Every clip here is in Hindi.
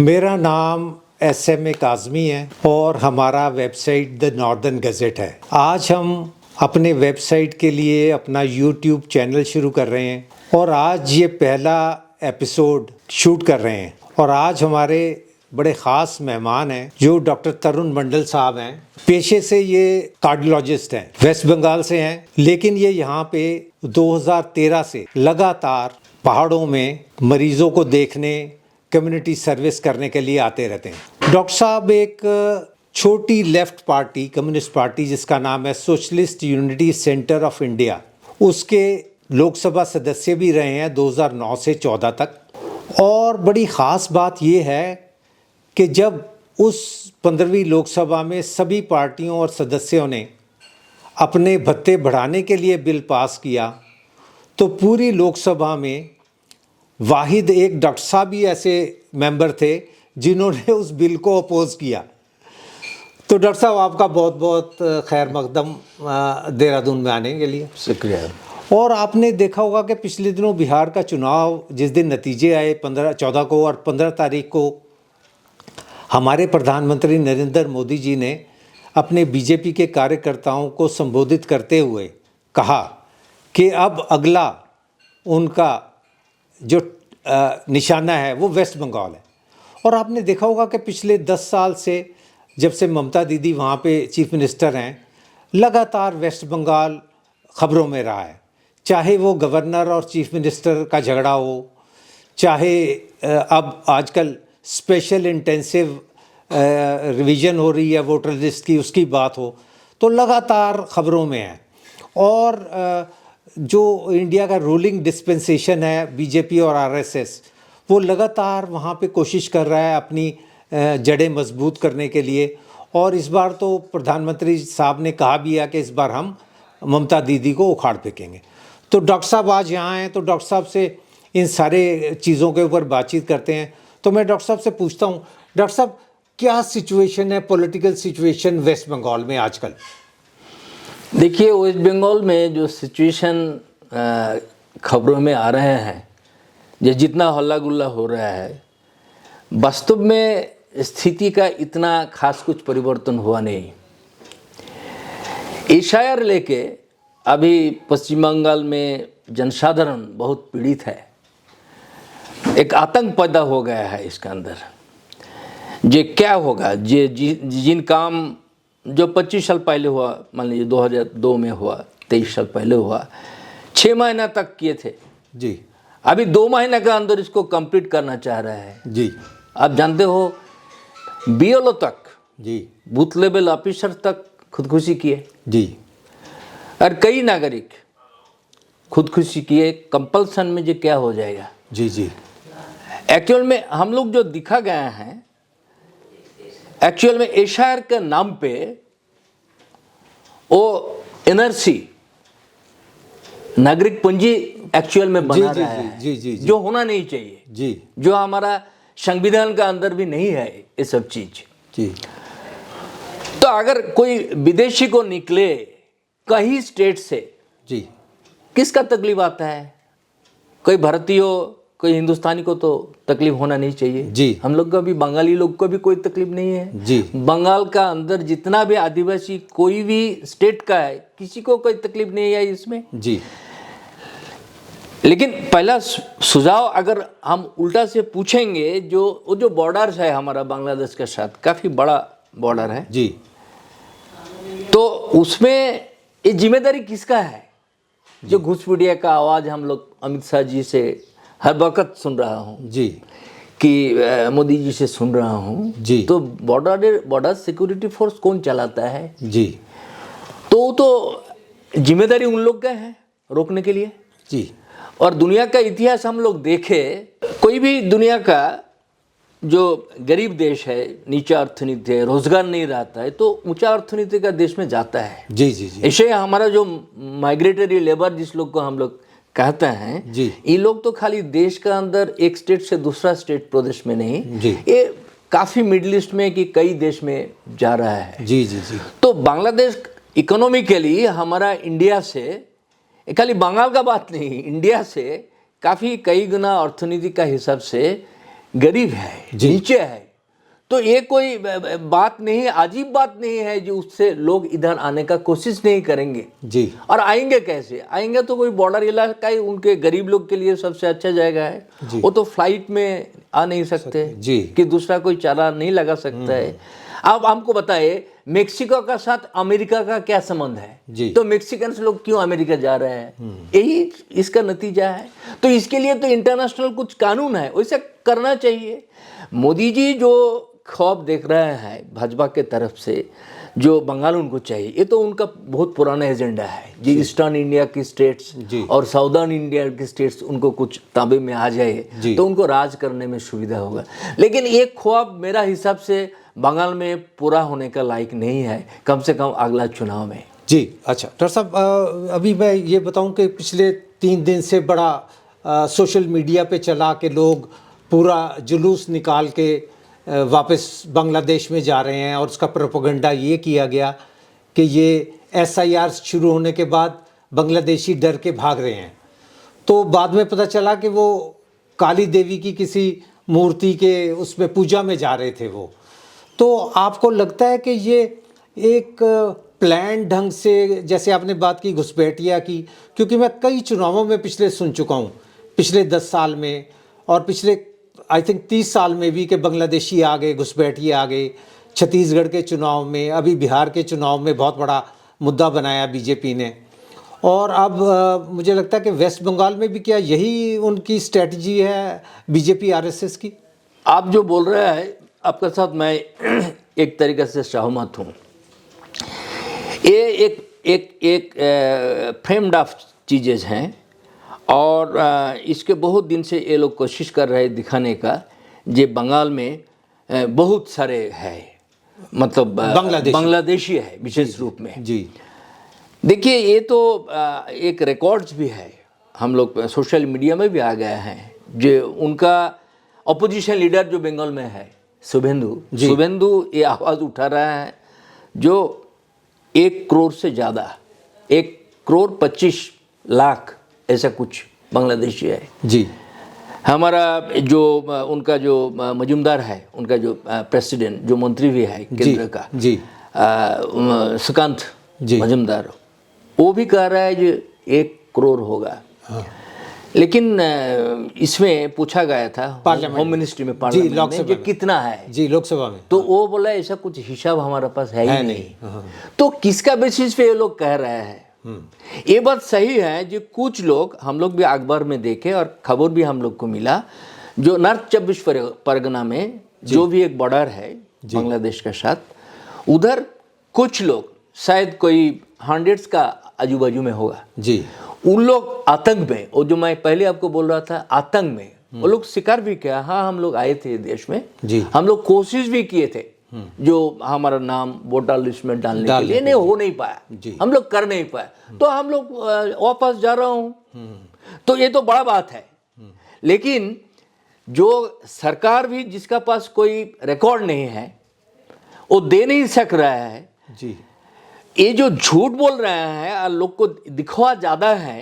मेरा नाम SMA काज़मी है और हमारा वेबसाइट द नॉर्दर्न गज़ेट है। आज हम अपने वेबसाइट के लिए अपना यूट्यूब चैनल शुरू कर रहे हैं और आज ये पहला एपिसोड शूट कर रहे हैं। और आज हमारे बड़े ख़ास मेहमान हैं जो डॉक्टर तरुण मंडल साहब हैं। पेशे से ये कार्डियोलॉजिस्ट हैं, वेस्ट बंगाल से हैं, लेकिन ये यहाँ पे 2013 से लगातार पहाड़ों में मरीज़ों को देखने, कम्युनिटी सर्विस करने के लिए आते रहते हैं। डॉक्टर साहब एक छोटी लेफ्ट पार्टी, कम्युनिस्ट पार्टी जिसका नाम है socialist unity centre of India, उसके लोकसभा सदस्य भी रहे हैं 2009 से 14 तक। और बड़ी ख़ास बात ये है कि जब उस 15वीं लोकसभा में सभी पार्टियों और सदस्यों ने अपने भत्ते बढ़ाने के लिए बिल पास किया तो पूरी लोकसभा में वाहिद एक डॉक्टर साहब ही ऐसे मेंबर थे जिन्होंने उस बिल को अपोज किया। तो डॉक्टर साहब आपका बहुत बहुत खैर मकदम देहरादून में आने के लिए। शुक्रिया। और आपने देखा होगा कि पिछले दिनों बिहार का चुनाव जिस दिन नतीजे आए 14 को और 15 तारीख को हमारे प्रधानमंत्री नरेंद्र मोदी जी ने अपने बीजेपी के कार्यकर्ताओं को संबोधित करते हुए कहा कि अब अगला उनका जो निशाना है वो वेस्ट बंगाल है। और आपने देखा होगा कि पिछले 10 साल से जब से ममता दीदी वहाँ पे चीफ मिनिस्टर हैं, लगातार वेस्ट बंगाल ख़बरों में रहा है। चाहे वो गवर्नर और चीफ मिनिस्टर का झगड़ा हो, चाहे अब आजकल स्पेशल इंटेंसिव रिवीजन हो रही है वोटर लिस्ट की, उसकी बात हो, तो लगातार ख़बरों में है। और जो इंडिया का रूलिंग डिस्पेंसेशन है बीजेपी और आरएसएस, वो लगातार वहाँ पे कोशिश कर रहा है अपनी जड़ें मजबूत करने के लिए। और इस बार तो प्रधानमंत्री साहब ने कहा भी है कि इस बार हम ममता दीदी को उखाड़ फेंकेंगे। तो डॉक्टर साहब आज यहाँ हैं, तो डॉक्टर साहब से इन सारे चीज़ों के ऊपर बातचीत करते हैं। तो मैं डॉक्टर साहब से पूछता हूँ, डॉक्टर साहब क्या सिचुएशन है, पॉलिटिकल सिचुएशन वेस्ट बंगाल में आजकल? देखिए, वेस्ट बंगाल में जो सिचुएशन खबरों में आ रहे हैं, जो जितना हल्ला गुल्ला हो रहा है, वास्तव में स्थिति का इतना खास कुछ परिवर्तन हुआ नहीं। एशआईआर लेके अभी पश्चिम बंगाल में जनसाधारण बहुत पीड़ित है। एक आतंक पैदा हो गया है इसके अंदर। ये क्या होगा, ये जिन काम जो 25 साल पहले हुआ, मान लीजिए 2002 में हुआ, 23 साल पहले हुआ, 6 महीना तक किए थे जी, अभी 2 महीने के अंदर इसको कंप्लीट करना चाह रहा है जी। आप जानते हो, बीएलओ तक जी, बूथ लेवल ऑफिसर तक खुदकुशी किए जी, और कई नागरिक खुदकुशी किए। कंपल्सन में ये क्या हो जाएगा? जी, जी। एक्चुअल में हम लोग जो दिखा गया है, एक्चुअल में एशआईआर के नाम पे वो एनआरसी, नागरिक पंजी एक्चुअल में बना रहा है, जी, जी, जी, जो होना नहीं चाहिए जी, जो हमारा संविधान का अंदर भी नहीं है ये सब चीज जी। तो अगर कोई विदेशी को निकले कहीं स्टेट से, जी, किसका तकलीफ आता है? कोई भारतीय हो, कोई हिंदुस्तानी को तो तकलीफ होना नहीं चाहिए जी। हम लोग का भी, बंगाली लोग को भी कोई तकलीफ नहीं है जी। बंगाल का अंदर जितना भी आदिवासी कोई भी स्टेट का है, किसी को कोई तकलीफ नहीं है इसमें जी। लेकिन पहला सुझाव अगर हम उल्टा से पूछेंगे, जो बॉर्डर्स है हमारा बांग्लादेश के साथ, काफ़ी बड़ा बॉर्डर है जी, तो उसमें ये जिम्मेदारी किसका है? जो घुसपैठिया का आवाज़ हम लोग अमित शाह जी से हर वक्त सुन रहा हूँ जी, कि मोदी जी से सुन रहा हूँ जी। तो बॉर्डर सिक्योरिटी फोर्स कौन चलाता है? जी, तो जिम्मेदारी उन लोग का है रोकने के लिए। जी। और दुनिया का इतिहास हम लोग देखे, कोई भी दुनिया का जो गरीब देश है, नीचा अर्थनीति है, रोजगार नहीं रहता है, तो ऊंचा अर्थनीति का देश में जाता है। जी, जी, जी। ऐसे हमारा जो माइग्रेटरी लेबर जिस लोग को हम लोग कहते हैं जी, ये लोग तो खाली देश के अंदर एक स्टेट से दूसरा स्टेट प्रदेश में नहीं, जी, ये काफ़ी मिडिल ईस्ट में कि कई देश में जा रहा है। जी, जी, जी। तो बांग्लादेश इकोनॉमिकली हमारा इंडिया से, खाली बंगाल का बात नहीं, इंडिया से काफ़ी कई गुना अर्थनीति का हिसाब से गरीब है, नीचे है, तो ये कोई बात नहीं, अजीब बात नहीं है जो उससे लोग इधर आने का कोशिश नहीं करेंगे जी। और आएंगे कैसे? आएंगे तो कोई बॉर्डर इलाका ही उनके गरीब लोग के लिए सबसे अच्छा जगह है। वो तो फ्लाइट में आ नहीं सकते जी। कि दूसरा कोई चारा नहीं लगा सकता है। अब हमको बताइए मेक्सिको का साथ अमेरिका का क्या संबंध है? जी। तो मेक्सिकन लोग क्यों अमेरिका जा रहे हैं? यही इसका नतीजा है। तो इसके लिए तो इंटरनेशनल कुछ कानून है, वैसे करना चाहिए। मोदी जी जो ख्वाब देख रहे हैं भाजपा के तरफ से, जो बंगाल उनको चाहिए, ये तो उनका बहुत पुराना एजेंडा है जी। ईस्टर्न इंडिया की स्टेट्स और साउदर्न इंडिया की स्टेट्स उनको कुछ ताबे में आ जाए तो उनको राज करने में सुविधा होगा। लेकिन ये ख्वाब मेरा हिसाब से बंगाल में पूरा होने का लायक नहीं है, कम से कम अगला चुनाव में। जी अच्छा डॉक्टर साहब, अभी मैं ये बताऊं कि पिछले 3 दिन से बड़ा सोशल मीडिया पे चला कि लोग पूरा जुलूस निकाल के वापस बांग्लादेश में जा रहे हैं और उसका प्रोपेगेंडा ये किया गया कि ये SIR शुरू होने के बाद बांग्लादेशी डर के भाग रहे हैं। तो बाद में पता चला कि वो काली देवी की किसी मूर्ति के उसमें पूजा में जा रहे थे वो। तो आपको लगता है कि ये एक प्लान ढंग से, जैसे आपने बात की घुसपैठिया की, क्योंकि मैं कई चुनावों में पिछले सुन चुका हूँ, पिछले 10 साल में और पिछले आई थिंक 30 साल में भी, कि बांग्लादेशी आ गए, घुसपैठिए आ गए। छत्तीसगढ़ के चुनाव में, अभी बिहार के चुनाव में बहुत बड़ा मुद्दा बनाया बीजेपी ने। और अब मुझे लगता है कि वेस्ट बंगाल में भी क्या यही उनकी स्ट्रेटजी है बीजेपी RSS की? आप जो बोल रहे हैं आपके साथ मैं एक तरीके से सहमत हूँ। ये एक फ्रेम्ड ऑफ चीज़ें हैं और इसके बहुत दिन से ये लोग कोशिश कर रहे हैं दिखाने का, जे बंगाल में बहुत सारे है, मतलब बांग्लादेशी है विशेष रूप में। जी देखिए ये तो एक रिकॉर्ड्स भी है, हम लोग सोशल मीडिया में भी आ गए हैं, जो उनका अपोजिशन लीडर जो बंगाल में है शुभेंदु ये आवाज़ उठा रहा है जो 1 करोड़ से ज़्यादा, 1 करोड़ 25 लाख ऐसा कुछ बांग्लादेशी है जी। हमारा जो उनका जो मजुमदार है, उनका जो प्रेसिडेंट, जो मंत्री भी है केंद्र का जी सुकांत जी मजुमदार, वो भी कह रहा है जो 1 करोड़ होगा। हाँ। लेकिन इसमें पूछा गया था होम मिनिस्ट्री में, पार्लियामेंट में, जो कितना है जी लोकसभा में, तो वो बोला ऐसा कुछ हिसाब हमारे पास है ही नहीं। तो किसका बेसिस पे ये लोग कह रहे हैं? ये बात सही है जो कुछ लोग, हम लोग भी अखबार में देखे और खबर भी हम लोग को मिला, जो नॉर्थ 24 परगना में जो भी एक बॉर्डर है बांग्लादेश के साथ, उधर कुछ लोग, शायद कोई 100s का आजू बाजू में होगा जी, उन लोग आतंक में, और जो मैं पहले आपको बोल रहा था आतंक में, वो लोग शिकार भी किया। हाँ, हम लोग आए थे देश में जी, हम लोग कोशिश भी किए थे जो हमारा नाम वोटर लिस्ट में डालने के लिए, नहीं हो नहीं पाया, हम लोग कर नहीं पाए, तो हम लोग वापस जा रहा हूँ। तो ये तो बड़ा बात है। लेकिन जो सरकार भी, जिसका पास कोई रिकॉर्ड नहीं है, वो दे नहीं सक रहा है जी, ये जो झूठ बोल रहे हैं, लोग को दिखवा ज़्यादा है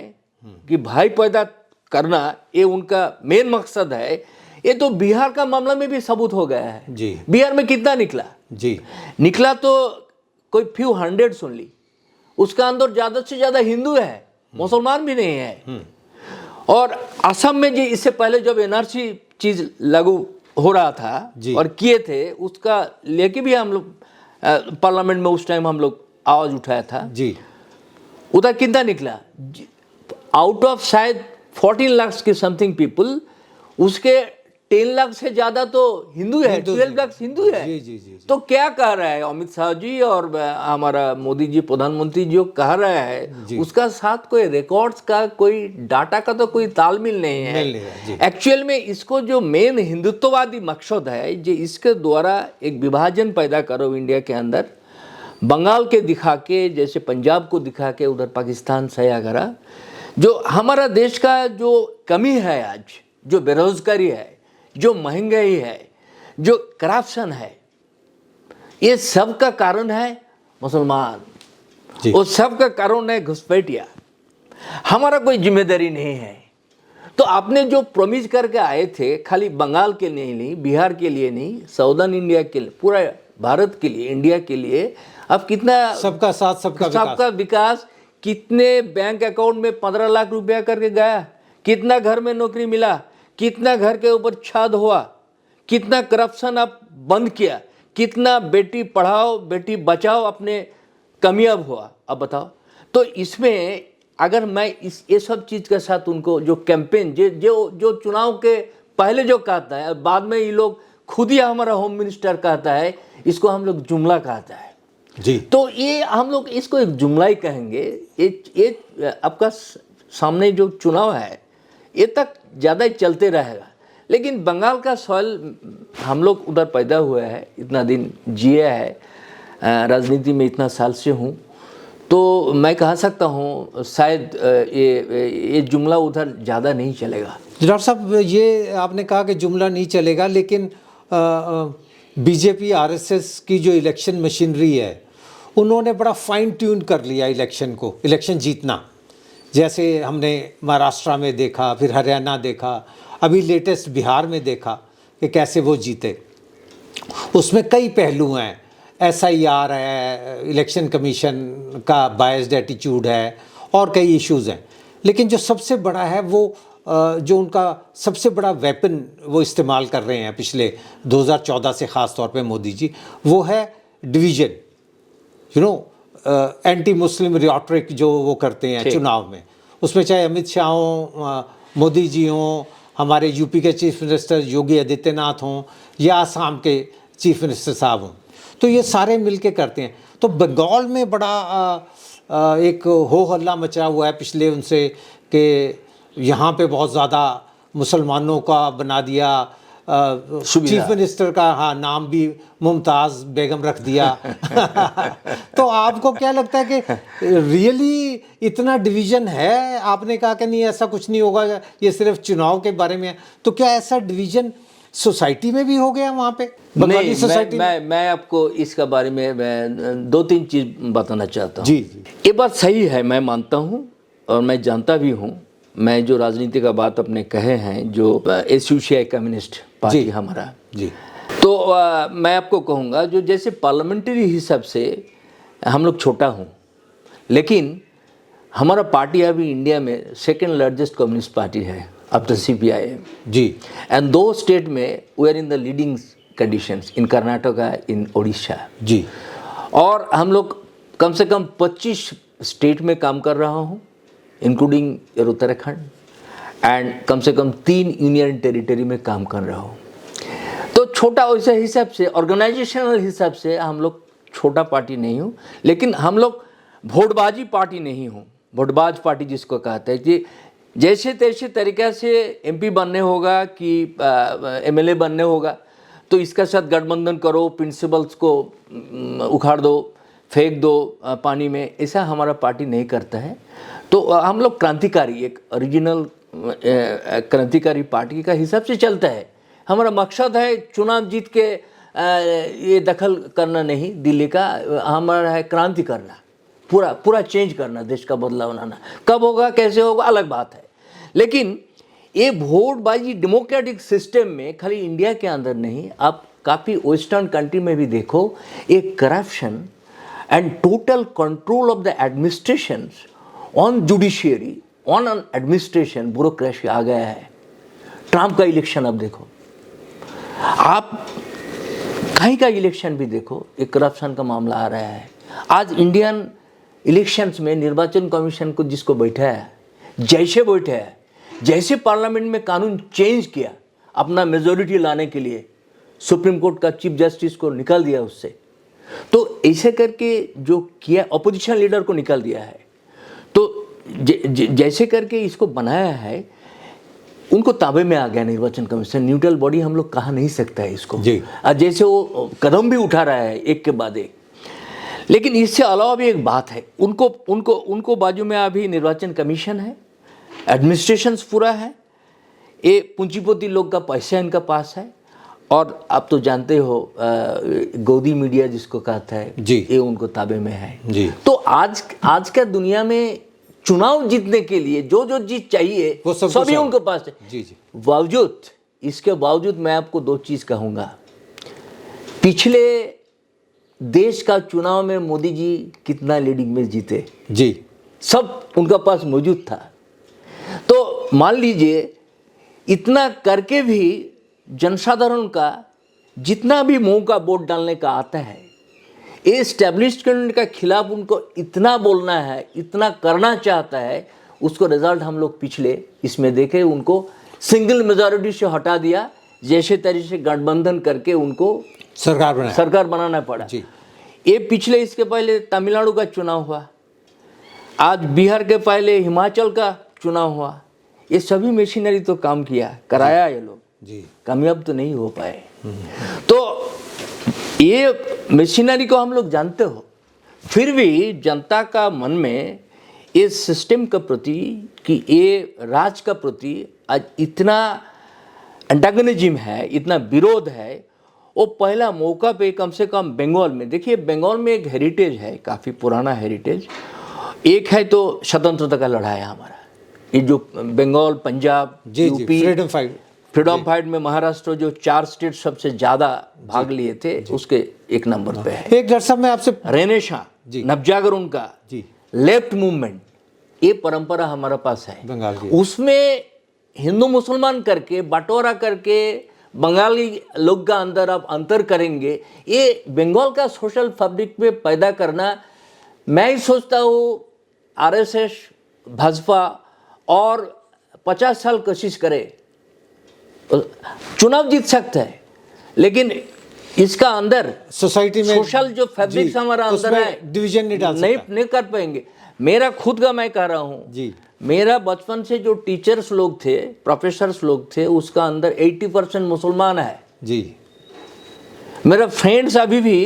कि भाई पैदा करना ये उनका मेन मकसद है। ये तो बिहार का मामला में भी सबूत हो गया है जी। बिहार में कितना निकला जी, निकला तो कोई few hundreds ओनली, उसका अंदर ज़्यादा से ज़्यादा हिंदू है, मुसलमान भी नहीं है। और असम में जी इससे पहले जब NRC चीज़ लागू हो रहा था और किए थे, उसका लेके भी हम लोग पार्लियामेंट में उस टाइम हम लोग आवाज़ उठाया था जी। उधर कितना निकला? आउट ऑफ शायद 14 लाख के समथिंग पीपल, उसके 10 लाख से ज़्यादा तो हिंदू है, 12 लाख हिंदू है। जी, जी, जी, जी। तो क्या कह रहा है अमित शाह जी और हमारा मोदी जी प्रधानमंत्री जो कह रहा है, उसका साथ कोई रिकॉर्ड्स का, कोई डाटा का तो कोई तालमेल नहीं है। एक्चुअल में इसको जो मेन हिंदुत्ववादी मकसद है, जो इसके द्वारा एक विभाजन पैदा करो इंडिया के अंदर, बंगाल के दिखा के, जैसे पंजाब को दिखा के उधर पाकिस्तान सया करा। जो हमारा देश का जो कमी है आज, जो बेरोजगारी है, जो महंगाई है, जो करप्शन है, ये सब का कारण है मुसलमान, और सब का कारण है घुसपैठिया। हमारा कोई जिम्मेदारी नहीं है। तो आपने जो प्रॉमिस करके आए थे, खाली बंगाल के लिए नहीं, बिहार के लिए नहीं, साउदर्न इंडिया के लिए, पूरा भारत के लिए, इंडिया के लिए, अब कितना सबका साथ सबका विकास। सबका विकास, कितने बैंक अकाउंट में 15 लाख रुपया करके गया, कितना घर में नौकरी मिला, कितना घर के ऊपर छाद हुआ, कितना करप्शन आप बंद किया, कितना बेटी पढ़ाओ बेटी बचाओ अपने कामयाब हुआ, अब बताओ। तो इसमें अगर मैं ये सब चीज़ के साथ उनको जो कैंपेन जो चुनाव के पहले जो कहता है, बाद में ये लोग खुद ही हमारा होम मिनिस्टर कहता है, इसको हम लोग जुमला कहता है जी। तो ये हम लोग इसको एक जुमला ही कहेंगे। ये आपका सामने जो चुनाव है ये तक ज़्यादा ही चलते रहेगा, लेकिन बंगाल का सवाल, हम लोग उधर पैदा हुए हैं, इतना दिन जिए है, राजनीति में इतना साल से हूँ, तो मैं कह सकता हूँ शायद ये जुमला उधर ज़्यादा नहीं चलेगा। डॉक्टर साहब, ये आपने कहा कि जुमला नहीं चलेगा, लेकिन बीजेपी आरएसएस की जो इलेक्शन मशीनरी है उन्होंने बड़ा फाइन ट्यून कर लिया इलेक्शन जीतना। जैसे हमने महाराष्ट्र में देखा, फिर हरियाणा देखा, अभी लेटेस्ट बिहार में देखा कि कैसे वो जीते। उसमें कई पहलू हैं, SIR है, इलेक्शन कमीशन का बायस्ड एटीट्यूड है और कई इश्यूज़ हैं, लेकिन जो सबसे बड़ा है वो जो उनका सबसे बड़ा वेपन वो इस्तेमाल कर रहे हैं पिछले 2014 से ख़ास तौर पे मोदी जी, वो है डिवीज़न, एंटी मुस्लिम रिटॉरिक जो वो करते हैं चुनाव में। उसमें चाहे अमित शाह हों, मोदी जी हों, हमारे यूपी के चीफ मिनिस्टर योगी आदित्यनाथ हों या आसाम के चीफ मिनिस्टर साहब हों, तो ये सारे मिलके करते हैं। तो बंगाल में बड़ा एक हो हल्ला मचा हुआ है पिछले उनसे कि यहाँ पे बहुत ज़्यादा मुसलमानों का बना दिया, चीफ मिनिस्टर का नाम भी मुमताज़ बेगम रख दिया। तो आपको क्या लगता है कि रियली इतना डिवीज़न है? आपने कहा कि नहीं ऐसा कुछ नहीं होगा, ये सिर्फ चुनाव के बारे में है, तो क्या ऐसा डिवीज़न सोसाइटी में भी हो गया वहाँ पे, बंगाली सोसाइटी? मैं आपको इसका बारे में मैं 2-3 चीज़ बताना चाहता हूँ। जी। ये बात सही है, मैं मानता हूँ और मैं जानता भी हूँ। मैं जो राजनीति का बात अपने कहे हैं, जो SUCI कम्युनिस्ट पार्टी हमारा जी, तो मैं आपको कहूँगा जो जैसे पार्लियामेंट्री हिसाब से हम लोग छोटा हूँ, लेकिन हमारा पार्टी अभी इंडिया में सेकेंड लार्जेस्ट कम्युनिस्ट पार्टी है आफ्टर CPIM जी। एंड 2 स्टेट में we are in the leading conditions, in Karnataka, in Orissa जी। और हम लोग कम से कम 25 स्टेट में काम कर रहा हूँ, इंक्लूडिंग उत्तराखंड, एंड कम से कम 3 यूनियन टेरिटरी में काम कर रहा हूँ। तो छोटा वैसे हिसाब से, ऑर्गेनाइजेशनल हिसाब से हम लोग छोटा पार्टी नहीं हूँ, लेकिन हम लोग वोटबाजी पार्टी नहीं हूँ। वोटबाज पार्टी जिसको कहते हैं कि जैसे तैसे तरीक़े से MP बनने होगा कि MLA बनने होगा, तो इसका साथ गठबंधन करो, प्रिंसिपल्स को उखाड़ दो, फेंक दो पानी में, ऐसा हमारा पार्टी नहीं करता है। तो हम लोग क्रांतिकारी, एक ओरिजिनल क्रांतिकारी पार्टी का हिसाब से चलता है। हमारा मकसद है चुनाव जीत के ये दखल करना नहीं दिल्ली का, हमारा है क्रांति करना, पूरा चेंज करना, देश का बदलाव लाना। कब होगा कैसे होगा अलग बात है, लेकिन ये वोटबाजी डेमोक्रेटिक सिस्टम में खाली इंडिया के अंदर नहीं, आप काफ़ी वेस्टर्न कंट्री में भी देखो, एक corruption and total control of the administration on judiciary, on administration, bureaucracy आ गया है। ट्रम्प का इलेक्शन अब देखो, आप कहीं का इलेक्शन भी देखो, एक करप्शन का मामला आ रहा है। आज इंडियन इलेक्शंस में निर्वाचन कमीशन को जिसको बैठा है, जैसे बैठे है, जैसे पार्लियामेंट में कानून चेंज किया अपना मेजोरिटी लाने के लिए, सुप्रीम कोर्ट का चीफ जस्टिस को निकाल दिया उससे, तो ऐसे करके जो किया, अपोजिशन लीडर को निकाल दिया है, तो जैसे करके इसको बनाया है, उनको ताबे में आ गया निर्वाचन कमीशन। न्यूट्रल बॉडी हम लोग कहा नहीं सकता है इसको, जैसे वो कदम भी उठा रहा है एक के बाद एक। लेकिन इससे अलावा भी एक बात है, उनको बाजू में अभी निर्वाचन कमीशन है, एडमिनिस्ट्रेशंस पूरा है, ये पूंजीपति लोग का पैसा इनका पास है, और आप तो जानते हो गोदी मीडिया जिसको कहता है, ये उनको ताबे में है जी। तो आज का दुनिया में चुनाव जीतने के लिए जो जो चीज चाहिए वो सब सभी कुछ है। उनके पास है। जी जी बावजूद इसके बावजूद मैं आपको दो चीज कहूंगा। पिछले देश का चुनाव में मोदी जी कितना लीडिंग में जीते, जी सब उनका पास मौजूद था। तो मान लीजिए इतना करके भी जनसाधारण का जितना भी मुंह का वोट डालने का आता है, ये एस्टेब्लिशमेंट के खिलाफ उनको इतना बोलना है, इतना करना चाहता है, उसको रिजल्ट हम लोग पिछले इसमें देखे। उनको सिंगल मेजॉरिटी से हटा दिया, जैसे तरीके से गठबंधन करके उनको सरकार बनाना पड़ा। जी। ये पिछले इसके पहले तमिलनाडु का चुनाव हुआ, आज बिहार के पहले हिमाचल का चुनाव हुआ। ये सभी मशीनरी तो काम किया, कराया ये लोग, जी कामयाब तो नहीं हो पाए। तो ये मशीनरी को हम लोग जानते हो, फिर भी जनता का मन में इस सिस्टम के प्रति कि ये राज का प्रति आज इतना एंटागनिज्म है, इतना विरोध है। वो पहला मौका पे कम से कम बंगाल में, देखिए बंगाल में एक हेरिटेज है, काफ़ी पुराना हेरिटेज। एक है तो स्वतंत्रता का लड़ाई हमारा, ये जो Bengal, Punjab, UP, freedom fight में महाराष्ट्र जो 4 स्टेट सबसे ज़्यादा भाग लिए थे, उसके एक नंबर पे है। एक डॉक्टर साहब मैं आपसे रेनेसां, नवजागरण का, लेफ्ट मूवमेंट, ये परंपरा हमारे पास है बंगाल की। उसमें हिंदू मुसलमान करके बंटवारा करके बंगाली लोग का अंदर आप अंतर करेंगे, ये बंगाल का सोशल फैब्रिक में पैदा करना। मैं ही सोचता हूँ आरएसएस, भाजपा और 50 साल कोशिश करे चुनाव जीत सकता है, लेकिन इसका अंदर सोसाइटी में सोशल जो फैब्रिक्स हमारा अंदर है, डिवीजन नहीं कर पाएंगे। मेरा खुद का मैं कह रहा हूँ जी, मेरा बचपन से जो टीचर्स लोग थे, प्रोफेसर्स लोग थे, उसका अंदर 80% मुसलमान है जी। मेरा फ्रेंड्स अभी भी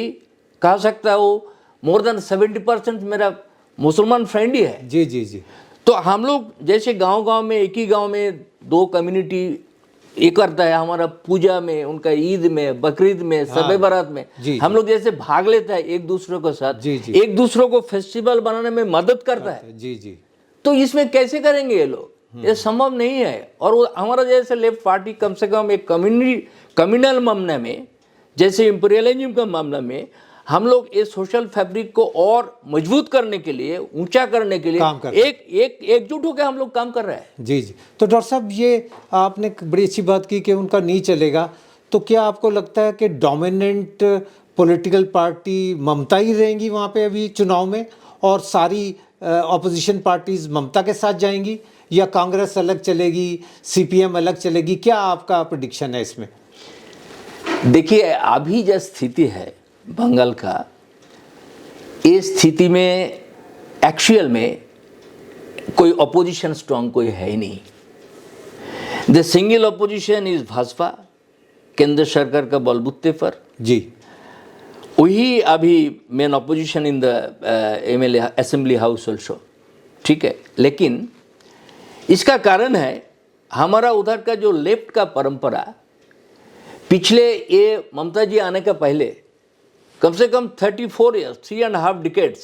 कह सकता हूँ मोर देन 70% मेरा मुसलमान फ्रेंड ही है। जी जी जी। तो हम लोग जैसे गांव-गांव में, एक ही गांव में 2 कम्युनिटी ये करता है, हमारा पूजा में, उनका ईद में, बकरीद में, शब बारात में हम लोग जैसे भाग लेता है एक दूसरे के साथ, एक दूसरे को फेस्टिवल बनाने में मदद करता है। जी जी। तो इसमें कैसे करेंगे ये लोग? ये संभव नहीं है। और वो हमारा जैसे लेफ्ट पार्टी कम से कम एक कम्युनल मामले में, जैसे इंपीरियलिज्म का मामला में, हम लोग इस सोशल फैब्रिक को और मजबूत करने के लिए, ऊंचा करने के लिए एकजुट होकर हम लोग काम कर रहे हैं। जी जी। तो डॉक्टर साहब ये आपने बड़ी अच्छी बात की कि उनका नहीं चलेगा, तो क्या आपको लगता है कि डोमिनेंट पॉलिटिकल पार्टी ममता ही रहेंगी वहाँ पे अभी चुनाव में, और सारी ऑपोजिशन पार्टीज ममता के साथ जाएंगी, या कांग्रेस अलग चलेगी, सीपीएम अलग चलेगी? क्या आपका प्रेडिक्शन है इसमें? देखिए अभी जो स्थिति है बंगाल का, इस स्थिति में एक्चुअल में कोई अपोजिशन स्ट्रॉन्ग कोई है ही नहीं। The single opposition is Bhajpa, केंद्र सरकार का बलबूते पर जी, वही अभी main opposition in the MLA assembly house also, ठीक है। लेकिन इसका कारण है हमारा उधर का जो लेफ्ट का परंपरा, पिछले ये ममता जी आने का पहले कम से कम 34 ईयर्स, 3.5 डिकेड्स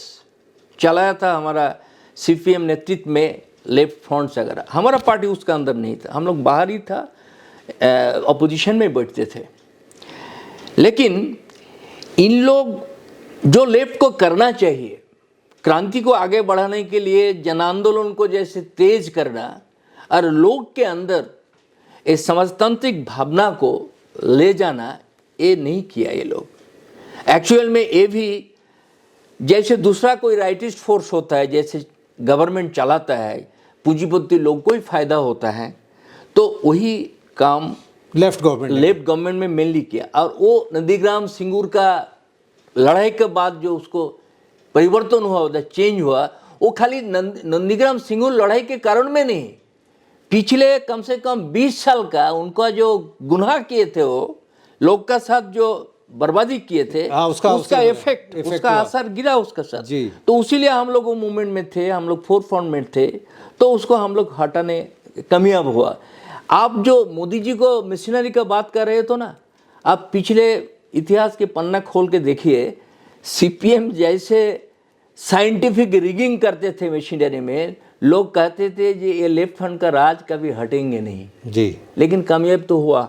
चलाया था हमारा सीपीएम नेतृत्व में लेफ्ट फ्रंट वगैरह। हमारा पार्टी उसका अंदर नहीं था, हम लोग बाहर ही था, अपोजिशन में बैठते थे। लेकिन इन लोग जो लेफ्ट को करना चाहिए, क्रांति को आगे बढ़ाने के लिए जन आंदोलन को जैसे तेज करना और लोग के अंदर इस समाजतांत्रिक भावना को ले जाना, ये नहीं किया ये लोग। एक्चुअल में ये भी जैसे दूसरा कोई राइटिस्ट फोर्स होता है, जैसे गवर्नमेंट चलाता है, पूंजीपति लोग को ही फायदा होता है, तो वही काम लेफ्ट गवर्नमेंट में मेनली किया। और वो नंदीग्राम सिंगूर का लड़ाई के बाद जो उसको परिवर्तन हुआ, चेंज हुआ, वो खाली नंदीग्राम सिंगूर लड़ाई के कारण में नहीं, पिछले कम से कम 20 साल का उनका जो गुनाह किए थे, वो लोग का साथ जो बर्बादी किए थे, उसका इफेक्ट, उसका असर गिरा उसका साथ जी। तो उसीलिए हम लोग वो मूवमेंट में थे, हम लोग फोर फ्रंट में थे, तो उसको हम लोग हटाने कामयाब हुआ। आप जो मोदी जी को मिशनरी का बात कर रहे तो ना, आप पिछले इतिहास के पन्ना खोल के देखिए, सीपीएम जैसे साइंटिफिक रिगिंग करते थे मशीनरी में, लोग कहते थे कि ये लेफ्ट फ्रंट का राज कभी हटेंगे नहीं, जी लेकिन कामयाब तो हुआ।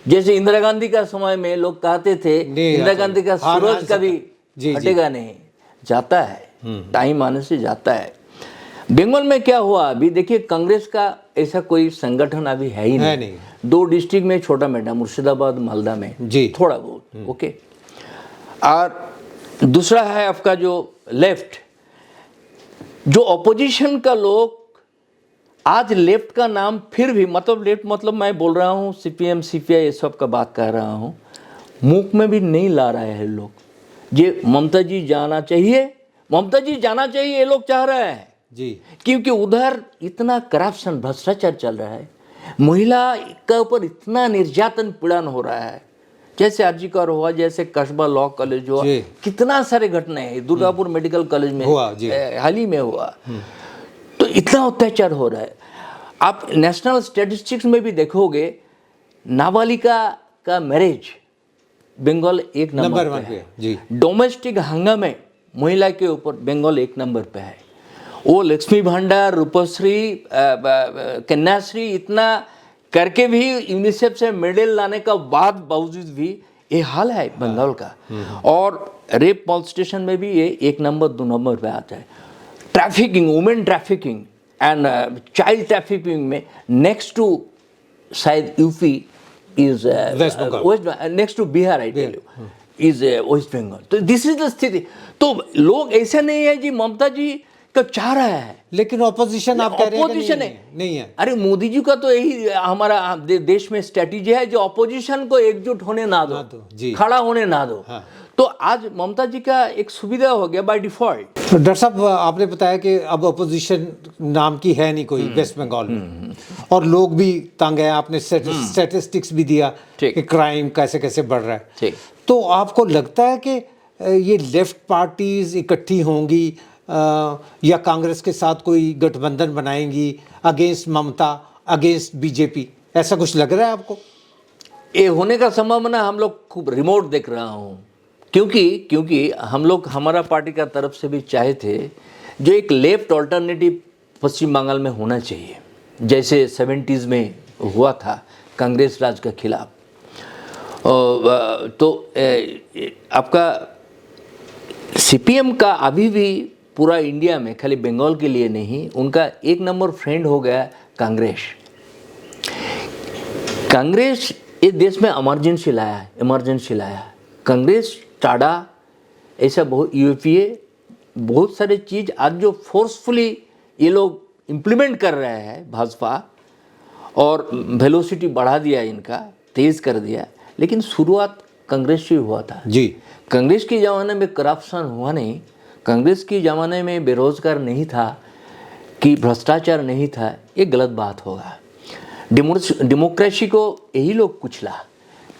जैसे इंदिरा गांधी का समय में लोग कहते थे नहीं, इंदिरा गांधी का हार मान सूरज कभी सकता। जी, हटेगा नहीं, जाता है, टाइम आने से जाता है। बंगाल में क्या हुआ अभी देखिए, कांग्रेस का ऐसा कोई संगठन अभी है ही है नहीं। नहीं। 2 डिस्ट्रिक्ट में छोटा मोटा, मुर्शिदाबाद मालदा में जी। थोड़ा बहुत, ओके। और दूसरा है आपका जो लेफ्ट, जो ऑपोजिशन का लोग आज लेफ्ट का नाम फिर भी, मतलब लेफ्ट मतलब मैं बोल रहा हूँ सीपीएम सीपीआई ये सब का बात कर रहा हूँ, मुख में भी नहीं ला रहे हैं लोग। ये ममता जी जाना चाहिए, ममता जी जाना चाहिए, ये लोग चाह रहे हैं जी क्योंकि उधर इतना करप्शन भ्रष्टाचार चल रहा है, महिला के ऊपर इतना निर्यातन पीड़न हो रहा है, जैसे आरजीकर हुआ, जैसे कस्बा लॉ कॉलेज हुआ, जी। कितना सारे घटना है, दुर्गापुर मेडिकल कॉलेज में हुआ, जी। हाल ही में हुआ। तो इतना अत्याचार हो रहा है। आप नेशनल स्टैटिस्टिक्स में भी देखोगे, नाबालिगा का मैरिज बंगाल 1 नंबर वन पे पे है। जी डोमेस्टिक हंगामे महिला के ऊपर बंगाल 1 नंबर पे है। वो लक्ष्मी भंडार, रूपश्री, कन्याश्री इतना करके भी यूनिसेफ से मेडल लाने का बावजूद भी ये हाल है बंगाल का। और रेप मॉलस्टेशन में भी ये 1 नंबर 2 नंबर पे आता है। Trafficking, women trafficking and child trafficking में नेक्स्ट टू शायद UP is West Bengal. West, next to Bihar I tell you is West Bengal. तो दिस इज द स्थिति। तो लोग ऐसा नहीं है जी ममता जी का चाह रहा है, लेकिन ऑपोजिशन आप कह रहे हैं कि ऑपोजिशन नहीं, नहीं है। अरे मोदी जी का तो यही हमारा देश में स्ट्रेटेजी है, जो ऑपोजिशन को एकजुट होने ना ना दो, दो, जी। खड़ा होने ना दो। हाँ। तो आज ममता जी का एक सुविधा हो गया बाय डिफॉल्ट। डॉक्टर साहब, आपने बताया कि अब अपोजिशन नाम की है नहीं कोई वेस्ट बंगाल में, और लोग भी तंग हैं। आपने स्टैटिस्टिक्स भी दिया ठीक। कि क्राइम कैसे कैसे बढ़ रहा है। ठीक। तो आपको लगता है कि ये लेफ्ट पार्टीज इकट्ठी होंगी या कांग्रेस के साथ कोई गठबंधन बनाएंगी अगेंस्ट ममता, अगेंस्ट बीजेपी, ऐसा कुछ लग रहा है आपको? ये होने का संभावना हम लोग खूब रिमोट देख रहा हूँ, क्योंकि हम लोग, हमारा पार्टी का तरफ से भी चाहे थे जो एक लेफ्ट ऑल्टरनेटिव पश्चिम बंगाल में होना चाहिए, जैसे 70s में हुआ था कांग्रेस राज के खिलाफ। तो आपका सीपीएम का अभी भी पूरा इंडिया में, खाली बंगाल के लिए नहीं, उनका 1 नंबर फ्रेंड हो गया कांग्रेस। कांग्रेस इस देश में इमरजेंसी लाया। कांग्रेस, टाडा, ऐसा बहुत यूपीए, बहुत सारे चीज़ आज जो फोर्सफुली ये लोग इम्प्लीमेंट कर रहे हैं भाजपा, और वेलोसिटी बढ़ा दिया, इनका तेज़ कर दिया। लेकिन शुरुआत कांग्रेस से हुआ था जी। कांग्रेस के ज़माने में करप्शन हुआ नहीं, कांग्रेस के ज़माने में बेरोजगार नहीं था, कि भ्रष्टाचार नहीं था, ये गलत बात होगा। डेमोक्रेसी को यही लोग कुचला।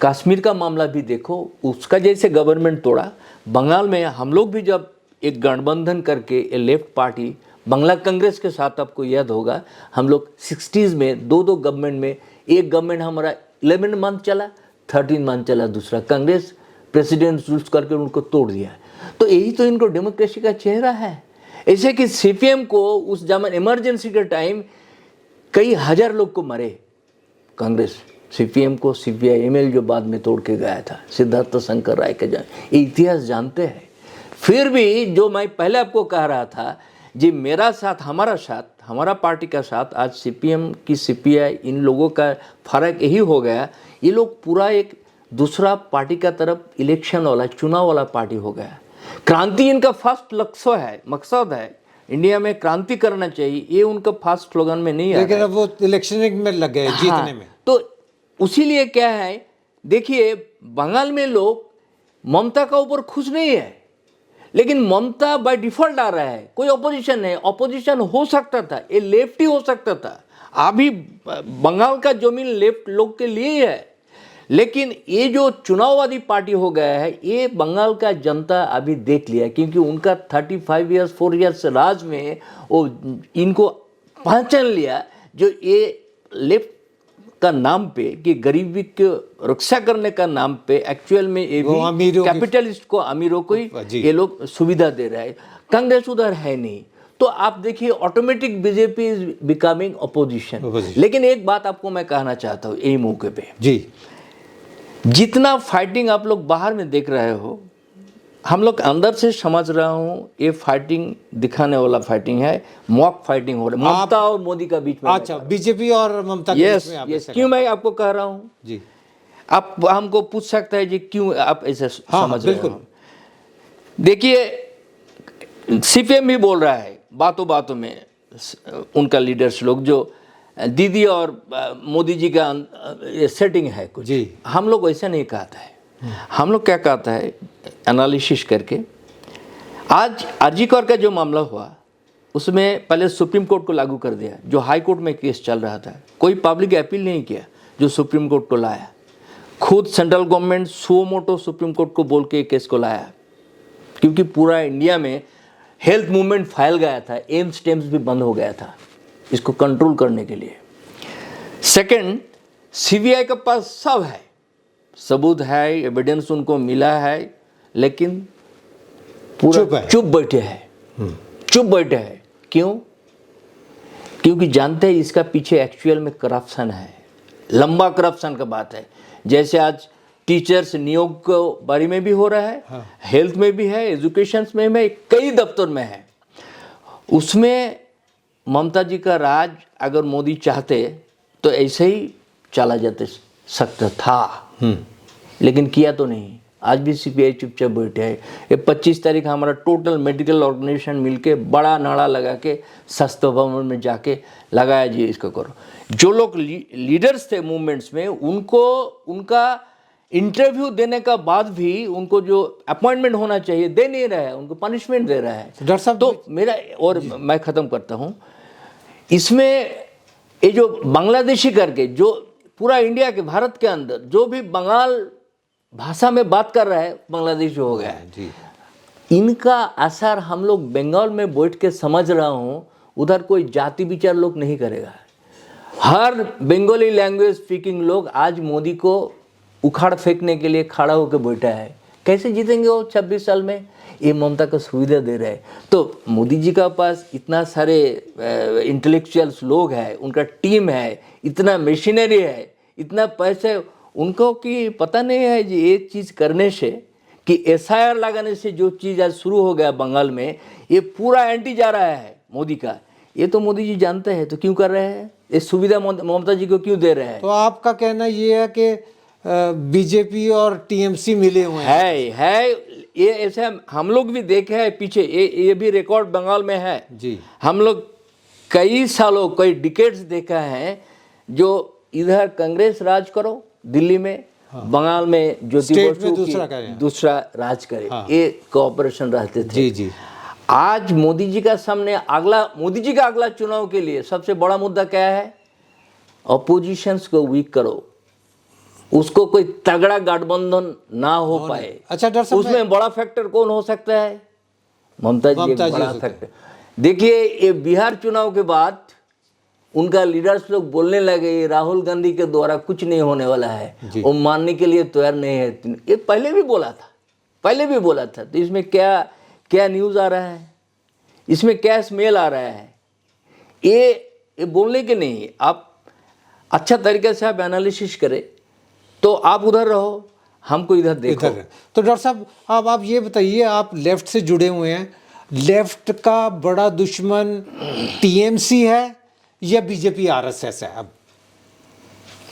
कश्मीर का मामला भी देखो, उसका जैसे गवर्नमेंट तोड़ा। बंगाल में हम लोग भी जब एक गठबंधन करके ये लेफ्ट पार्टी बंगला कांग्रेस के साथ, आपको याद होगा, हम लोग 60s में 2 गवर्नमेंट में, एक गवर्नमेंट हमारा 11 मंथ चला, 13 मंथ चला, दूसरा कांग्रेस प्रेसिडेंट चूज करके उनको तोड़ दिया। तो यही तो इनको डेमोक्रेसी का चेहरा है। ऐसे कि सीपीएम को उस जमाने इमरजेंसी के टाइम कई हजार लोग को मरे कांग्रेस, सीपीएम को सीपीआई एमएल जो बाद में तोड़ के गया था, सिद्धार्थ शंकर राय के ये इतिहास जानते हैं। फिर भी जो मैं पहले आपको कह रहा था जी, मेरा साथ, हमारा पार्टी का साथ, आज सीपीएम की सीपीआई, इन लोगों का फर्क यही हो गया, ये लोग पूरा एक दूसरा पार्टी का तरफ इलेक्शन वाला, चुनाव वाला पार्टी हो गया। क्रांति इनका फर्स्ट लक्ष्य है, मकसद है, इंडिया में क्रांति करना चाहिए, ये उनका फर्स्ट स्लोगन में नहीं आ लेकिन रहा है। अब वो इलेक्शन में लग गए जीतने में। तो उसीलिए क्या है, देखिए बंगाल में लोग ममता का ऊपर खुश नहीं है, लेकिन ममता बाय डिफॉल्ट आ रहा है, कोई ऑपोजिशन नहीं। ऑपोजिशन हो सकता था, ये लेफ्ट ही हो सकता था। अभी बंगाल का जमीन लेफ्ट लोग के लिए ही है, लेकिन ये जो चुनाववादी पार्टी हो गया है, ये बंगाल का जनता अभी देख लिया, क्योंकि उनका 35 ईयर्स 4 ईयर्स राज में वो इनको पहचान लिया, जो ये लेफ्ट का नाम पे, कि गरीबी को रक्षा करने का नाम पे, एक्चुअल में ये भी कैपिटलिस्ट को, अमीरों को ही ये लोग सुविधा दे रहा है। कांग्रेस उधर है नहीं, तो आप देखिए automatic BJP is becoming opposition. Opposition। लेकिन एक बात आपको मैं कहना चाहता हूँ यही मौके पे, जी जितना फाइटिंग आप लोग बाहर में देख रहे हो, हम लोग अंदर से समझ रहा हूँ ये फाइटिंग दिखाने वाला फाइटिंग है, मॉक फाइटिंग हो रहा है ममता और मोदी का बीच में। अच्छा, बीजेपी और ममता के यस बीच में आप यस, ऐसा क्यों मैं आपको कह रहा हूँ, जी आप हमको पूछ सकते हैं जी क्यों आप ऐसे हाँ, समझ रहे बिल्कुल। हो। देखिए सीपीएम भी बोल रहा है बातों बातों में, उनका लीडर्स लोग जो दीदी और मोदी जी का ये सेटिंग है कुछ, जी। हम लोग वैसा नहीं कहता है। हम लोग क्या कहता है एनालिसिस करके, आज आरजी कर का जो मामला हुआ उसमें पहले सुप्रीम कोर्ट को लागू कर दिया, जो हाई कोर्ट में केस चल रहा था, कोई पब्लिक अपील नहीं किया, जो सुप्रीम कोर्ट को लाया, खुद सेंट्रल गवर्नमेंट सो मोटो सुप्रीम कोर्ट को बोल के केस को लाया, क्योंकि पूरा इंडिया में हेल्थ मूवमेंट फैल गया था, एम्स टेम्स भी बंद हो गया था, इसको कंट्रोल करने के लिए। सेकंड, सीबीआई के पास सब है, सबूत है, एविडेंस उनको मिला है, लेकिन पूरा चुप बैठे हैं, चुप बैठे हैं। क्यों? क्योंकि जानते हैं इसका पीछे एक्चुअल में करप्शन है, लंबा करप्शन का बात है। जैसे आज टीचर्स नियोग के बारे में भी हो रहा है, हाँ। हेल्थ में भी है, एजुकेशन में भी, कई दफ्तर में है। उसमें ममता जी का राज अगर मोदी चाहते तो ऐसे ही चला जाते सकता था, लेकिन किया तो नहीं। आज भी सीपीआई चुपचाप बैठे है। ये 25 तारीख हमारा टोटल मेडिकल ऑर्गेनाइजेशन मिलके बड़ा नारा लगा के स्वास्थ्य भवन में जाके लगाया जी इसको करो। जो लोग लीडर्स थे मूवमेंट्स में, उनको उनका इंटरव्यू देने का बाद भी उनको जो अपॉइंटमेंट होना चाहिए दे नहीं रहा है, उनको पनिशमेंट दे रहा है। डॉक्टर साहब तो मेरा, और मैं ख़त्म करता हूँ इसमें, ये जो बांग्लादेशी करके जो पूरा इंडिया के भारत के अंदर जो भी बंगाल भाषा में बात कर रहा है बांग्लादेशी हो गया है जी। इनका असर हम लोग बंगाल में बैठ के समझ रहा हूँ, उधर कोई जाति विचार लोग नहीं करेगा। हर बंगाली लैंग्वेज स्पीकिंग लोग आज मोदी को उखाड़ फेंकने के लिए खड़ा होकर बैठा है। कैसे जीतेंगे वो 26 साल में? ये ममता को सुविधा दे रहे हैं। तो मोदी जी का पास इतना सारे इंटेलेक्चुअल्स लोग हैं, उनका टीम है, इतना मशीनरी है, इतना पैसे उनको, कि पता नहीं है जी ये चीज़ करने से, कि एसआईआर लगाने से जो चीज़ आज शुरू हो गया बंगाल में, ये पूरा एंटी जा रहा है मोदी का। ये तो मोदी जी जानते हैं, तो क्यों कर रहे हैं? ये सुविधा ममता जी को क्यों दे रहे हैं? तो आपका कहना ये है कि बीजेपी और टीएमसी मिले हुए है ये ऐसे हम लोग भी देखे हैं पीछे, ये भी रिकॉर्ड बंगाल में है जी। हम लोग कई सालों, कई डिकेड्स देखा है, जो इधर कांग्रेस राज करो दिल्ली में, हाँ। बंगाल में ज्योति बसु दूसरा राज करे, हाँ। ये कोऑपरेशन रहते थे। जी जी। आज मोदी जी का सामने मोदी जी का अगला चुनाव के लिए सबसे बड़ा मुद्दा क्या है? अपोजिशंस को वीक करो, उसको कोई तगड़ा गठबंधन ना हो पाए। अच्छा डॉक्टर साहब, उसमें बड़ा फैक्टर कौन हो सकता है? ममता जी एक बड़ा फैक्टर। देखिए ये बिहार चुनाव के बाद उनका लीडर्स लोग बोलने लगे राहुल गांधी के द्वारा कुछ नहीं होने वाला है, वो मानने के लिए तैयार नहीं है। ये पहले भी बोला था, तो इसमें क्या न्यूज़ आ रहा है, इसमें क्या स्मेल आ रहा है? ये बोलने के नहीं, आप अच्छा तरीके से आप एनालिसिस करें तो आप उधर रहो, हमको इधर देखो। तो डॉक्टर साहब अब आप ये बताइए, आप लेफ्ट से जुड़े हुए हैं, लेफ्ट का बड़ा दुश्मन टीएमसी है या बीजेपी आरएसएस है? अब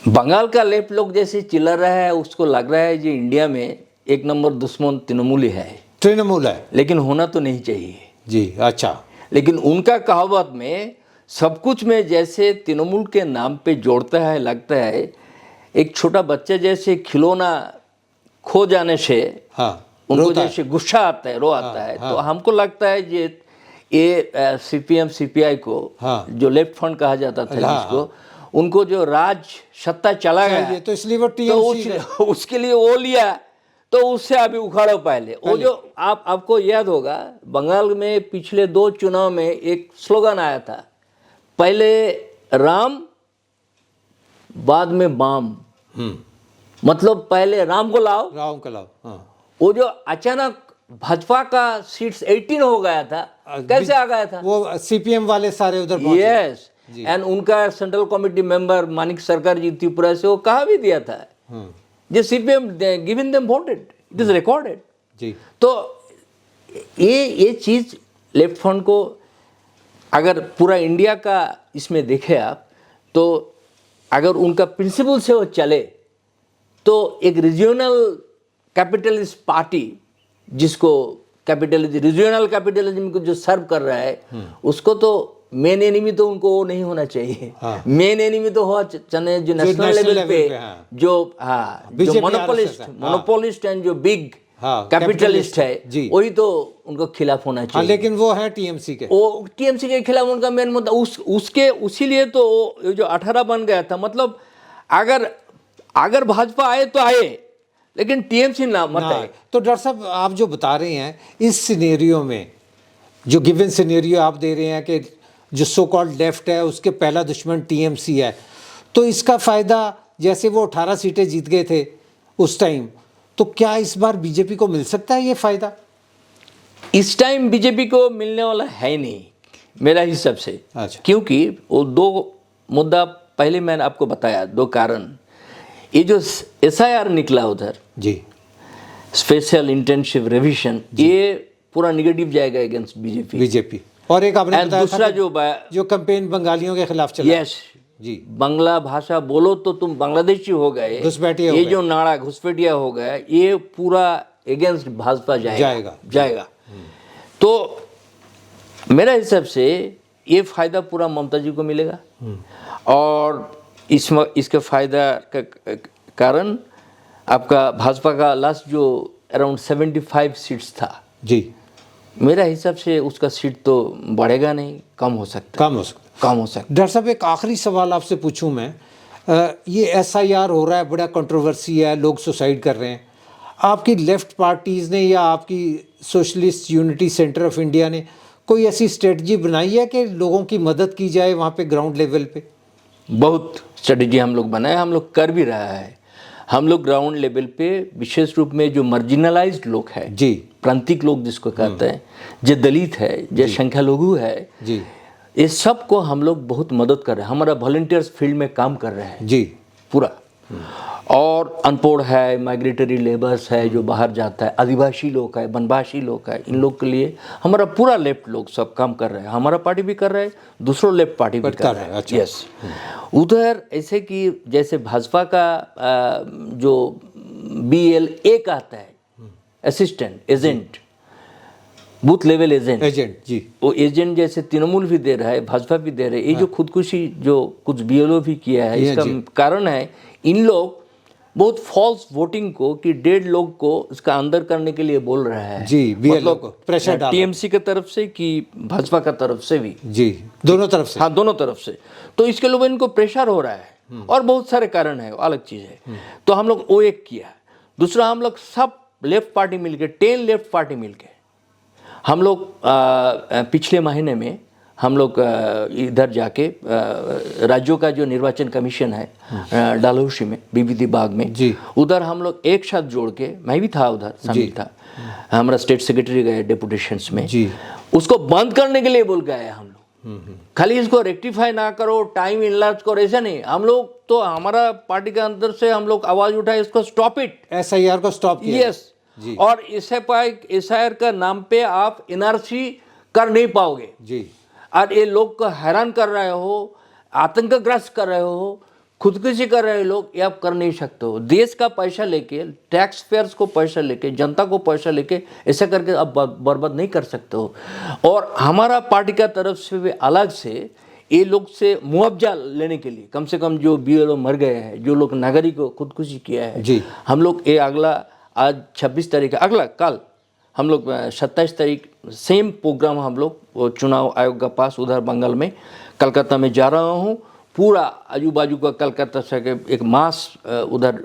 बंगाल का लेफ्ट लोग जैसे चिल्ला रहा है, उसको लग रहा है जी इंडिया में एक नंबर दुश्मन तृणमूल है, लेकिन होना तो नहीं चाहिए जी। अच्छा, लेकिन उनका कहावत में सब कुछ में जैसे तृणमूल के नाम पे जोड़ता है, लगता है एक छोटा बच्चा जैसे खिलौना खो जाने से, हाँ, उनको जैसे गुस्सा आता है, रो आता है, तो हमको लगता है ये सीपीएम सीपीआई को, हाँ, जो लेफ्ट फ्रंट कहा जाता था जिसको, उनको जो राज सत्ता चला गया, तो इसलिए वो टीएमसी उसके लिए वो लिया, तो उससे अभी उखाड़ो पहले। वो जो आपको याद होगा बंगाल में पिछले 2 चुनाव में एक स्लोगन आया था, पहले राम बाद में बाम, मतलब पहले राम को लाओ, हाँ। वो जो अचानक भाजपा का सीट्स 18 हो गया था, कैसे आ गया था? वो सीपीएम वाले सारे उधर पहुंचे। यस, एंड उनका सेंट्रल कमिटी मेंबर मानिक सरकार जी त्रिपुरा से वो कहा भी दिया था, जो CPM given them voted, it is recorded. जी। तो ये चीज लेफ्ट फ्रंट को अगर पूरा इंडिया का इसमें देखे आप, तो अगर उनका प्रिंसिपल से वो चले तो एक रीजनल कैपिटलिस्ट पार्टी, जिसको कैपिटलिज्म, रीजनल कैपिटलिज्म को जो सर्व कर रहा है, उसको तो मेन एनिमी तो उनको वो नहीं होना चाहिए। मेन एनिमी तो हो चने जो नेशनल लेवल पे जो जो मोनोपोलिस्ट एंड जो बिग कैपिटलिस्ट है, वही तो उनको खिलाफ होना चाहिए। लेकिन वो है टीएमसी के, वो टीएमसी के खिलाफ उनका मेन मुद्दा उसके उसीलिए तो वो जो 18 बन गया था। मतलब अगर भाजपा आए तो आए, लेकिन टीएमसी ना मत आए। तो डॉक्टर साहब आप जो बता रहे हैं इस सिनेरियो में, जो गिवन सिनेरियो आप दे रहे हैं कि जो सो कॉल्ड लेफ्ट है उसके पहला दुश्मन टीएमसी है, तो इसका फ़ायदा, जैसे वो 18 सीटें जीत गए थे उस टाइम, तो क्या इस बार बीजेपी को मिल सकता है ये फ़ायदा? इस टाइम बीजेपी को मिलने वाला है नहीं मेरा हिसाब से। अच्छा। क्योंकि वो दो मुद्दा पहले मैंने आपको बताया, दो कारण। ये जो एसआईआर निकला उधर, जी, स्पेशल इंटेंसिव रिवीजन, ये पूरा निगेटिव जाएगा अगेंस्ट बीजेपी। और एक आपने बताया दूसरा था जो कैंपेन बंगालियों के खिलाफ चला। यस जी, बांग्ला भाषा बोलो तो तुम बांग्लादेशी हो गए, घुसपैठिया ये जो नाड़ा घुसपैठिया हो गया, ये पूरा अगेंस्ट भाजपा जाएगा। तो मेरा हिसाब से ये फायदा पूरा ममता जी को मिलेगा, और इसके फायदा का कारण आपका भाजपा का लास्ट जो अराउंड 75 सीट्स था जी, मेरा हिसाब से उसका सीट तो बढ़ेगा नहीं, कम हो सकता। डॉक्टर साहब एक आखिरी सवाल आपसे पूछूं मैं, ये एसआईआर हो रहा है, बड़ा कंट्रोवर्सी है, लोग सुसाइड कर रहे हैं, आपकी लेफ्ट पार्टीज़ ने या आपकी socialist unity centre of India ने कोई ऐसी स्ट्रेटजी बनाई है कि लोगों की मदद की जाए वहाँ पे ग्राउंड लेवल पे? बहुत स्ट्रेटजी हम लोग बनाए, हम लोग कर भी रहा है। हम लोग ग्राउंड लेवल पे विशेष रूप में जो मार्जिनलाइज्ड लोग हैं जी, प्रांतिक लोग जिसको कहते हैं, जो दलित है, जो संख्यालघु है जी, ये सब को हम लोग बहुत मदद कर रहे हैं। हमारा वॉलंटियर्स फील्ड में काम कर रहे हैं जी पूरा, और अनपढ़ है, माइग्रेटरी लेबर्स है जो बाहर जाता है, आदिवासी लोग है, वनवासी लोग है, इन लोग के लिए हमारा पूरा लेफ्ट लोग सब काम कर रहे हैं। हमारा पार्टी भी कर रहे हैं, दूसरों लेफ्ट पार्टी भी कर रहे हैं। अच्छा। यस, उधर ऐसे कि जैसे भाजपा का जो BLA कहता है, assistant agent, booth level agent जी, वो एजेंट जैसे तृणमूल भी दे रहा है, भाजपा भी दे रहे हैं। ये जो खुदकुशी जो कुछ BLO भी किया है, इसका कारण है इन लोग बहुत फॉल्स वोटिंग को कि 1.5 लोग को इसका अंदर करने के लिए बोल रहा है जी, मतलब को प्रेशर डाल टीएमसी की तरफ से कि भाजपा का तरफ से भी, जी, दोनों तरफ से, हाँ दोनों तरफ से। तो इसके लिए इनको प्रेशर हो रहा है, और बहुत सारे कारण है, अलग चीज़ है। तो हम लोग वो एक किया। दूसरा, हम लोग सब लेफ्ट पार्टी मिलके 10 लेफ्ट पार्टी मिलके हम लोग पिछले महीने में हम लोग इधर जाके राज्यों का जो निर्वाचन कमीशन है डालहौसी में, बीबीदी बाग में, उधर हम लोग एक साथ जोड़ के, मैं भी था उधर, शामिल था, हमारा स्टेट सेक्रेटरी गए डेपुटेशंस में, उसको बंद करने के लिए बोल के आए हम लोग। खाली इसको रेक्टिफाई ना करो, टाइम इनलार्ज करो, ऐसा नहीं। हम लोग तो हमारा पार्टी के अंदर से हम लोग आवाज उठाए, इसको स्टॉप इट, एसआईआर को स्टॉप किया। यस, और एसआईआर का नाम पे आप NRC कर नहीं पाओगे जी, और ये लोग को हैरान कर रहे हो, आतंकग्रस्त कर रहे हो, खुदकुशी कर रहे हो लोग, ये आप कर नहीं सकते हो। देश का पैसा लेके, टैक्स पेयर्स को पैसा लेके, जनता को पैसा लेके ऐसा करके आप बर्बाद नहीं कर सकते हो। और हमारा पार्टी का तरफ से भी अलग से ये लोग से मुआवजा लेने के लिए, कम से कम जो BLO मर गए हैं, जो लोग नागरिक को खुदकुशी किया है जी, हम लोग ये अगला, आज 26 तारीख, अगला कल हम लोग 27 तारीख सेम प्रोग्राम हम लोग चुनाव आयोग का पास उधर बंगाल में, कलकत्ता में जा रहा हूँ। पूरा आजू बाजू का कलकत्ता से एक मास उधर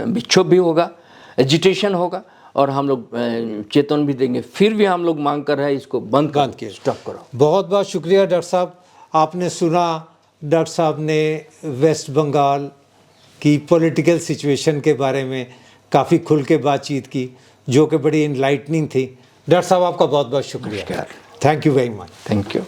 विक्षोभ भी होगा, एजिटेशन होगा, और हम लोग चेतन भी देंगे। फिर भी हम लोग मांग कर रहे हैं इसको बंद किया, स्टॉप करो। बहुत बहुत शुक्रिया डॉक्टर साहब। आपने सुना, डॉक्टर साहब ने वेस्ट बंगाल की पॉलिटिकल सिचुएशन के बारे में काफ़ी खुल के बातचीत की, जो कि बड़ी इनलाइटनिंग थी। डॉक्टर साहब आपका बहुत बहुत शुक्रिया, thank you very much. Thank you.